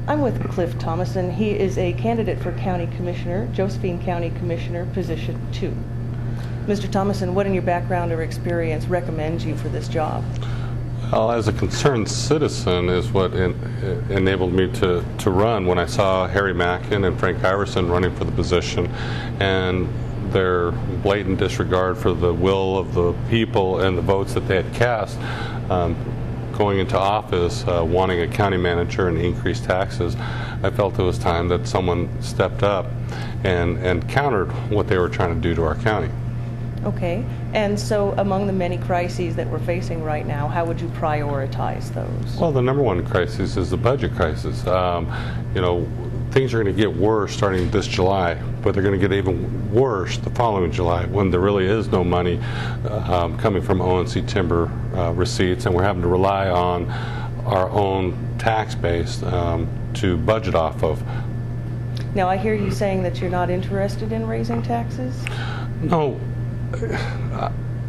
I'm with Cliff Thomason. He is a candidate for County Commissioner, Josephine County Commissioner, Position 2. Mr. Thomason, what in your background or experience recommends you for this job? Well, as a concerned citizen is what enabled me to run when I saw Harry Mackin and Frank Iverson running for the position, and their blatant disregard for the will of the people and the votes that they had cast going into office, wanting a county manager and increased taxes. I felt it was time that someone stepped up and countered what they were trying to do to our county. Okay, and so among the many crises that we're facing right now, how would you prioritize those? Well, the number one crisis is the budget crisis. You know, things are going to get worse starting this July, but they're going to get even worse the following July when there really is no money coming from ONC timber receipts, and we're having to rely on our own tax base to budget off of. Now, I hear you saying that you're not interested in raising taxes? No.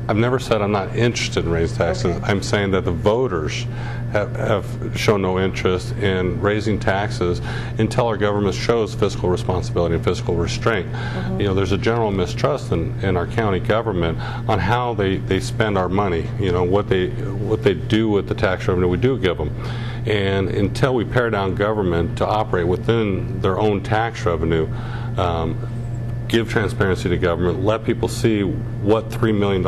I've never said I'm not interested in raising taxes. Okay. I'm saying that the voters have shown no interest in raising taxes until our government shows fiscal responsibility and fiscal restraint. You know, there's a general mistrust in our county government on how they spend our money, you know, what they do with the tax revenue we do give them. And until we pare down government to operate within their own tax revenue, give transparency to government, let people see what $3 million,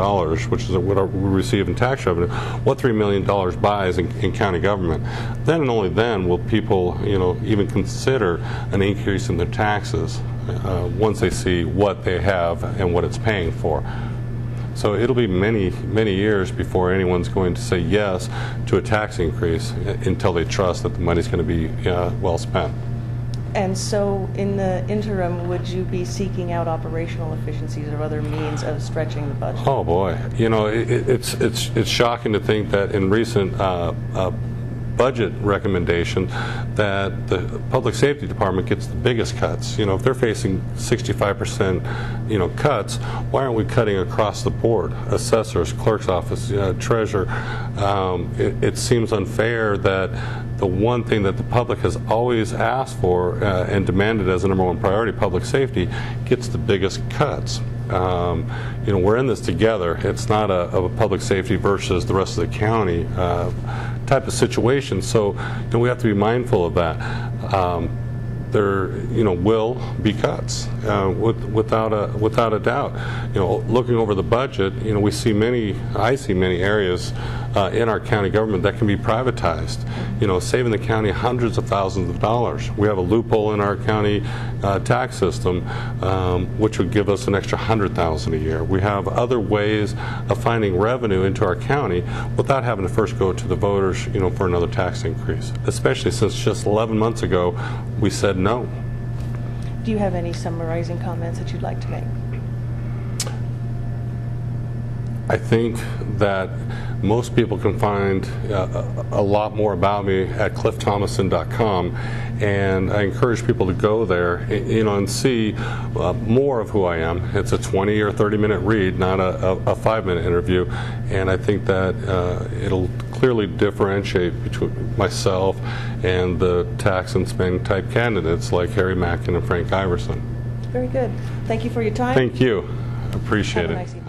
which is what we receive in tax revenue, what $3 million buys in county government. Then and only then will people, you know, even consider an increase in their taxes once they see what they have and what it's paying for. So it'll be many, many years before anyone's going to say yes to a tax increase until they trust that the money's going to be well spent. And so, in the interim, would you be seeking out operational efficiencies or other means of stretching the budget? Oh boy, you know, it's shocking to think that in recent budget recommendation that the public safety department gets the biggest cuts. You know, if they're facing 65%, you know, cuts, why aren't we cutting across the board? Assessors, clerk's office, treasurer. It seems unfair that the one thing that the public has always asked for and demanded as a number one priority, public safety, gets the biggest cuts. You know, we're in this together. It's not a public safety versus the rest of the county type of situation. So, you know, we have to be mindful of that. There, you know, will be cuts without a doubt. You know, looking over the budget, you know, I see many areas in our county government that can be privatized. You know, saving the county hundreds of thousands of dollars. We have a loophole in our county tax system, which would give us an extra $100,000 a year. We have other ways of finding revenue into our county without having to first go to the voters, you know, for another tax increase. Especially since just 11 months ago we said no. Do you have any summarizing comments that you'd like to make? I think that most people can find a lot more about me at cliffthomason.com, and I encourage people to go there, you know, and see more of who I am. It's a 20 or 30-minute read, not a 5-minute interview, and I think that it'll clearly differentiate between myself and the tax and spending type candidates like Harry Mackin and Frank Iverson. Very good. Thank you for your time. Thank you. Appreciate it. Have a nice evening.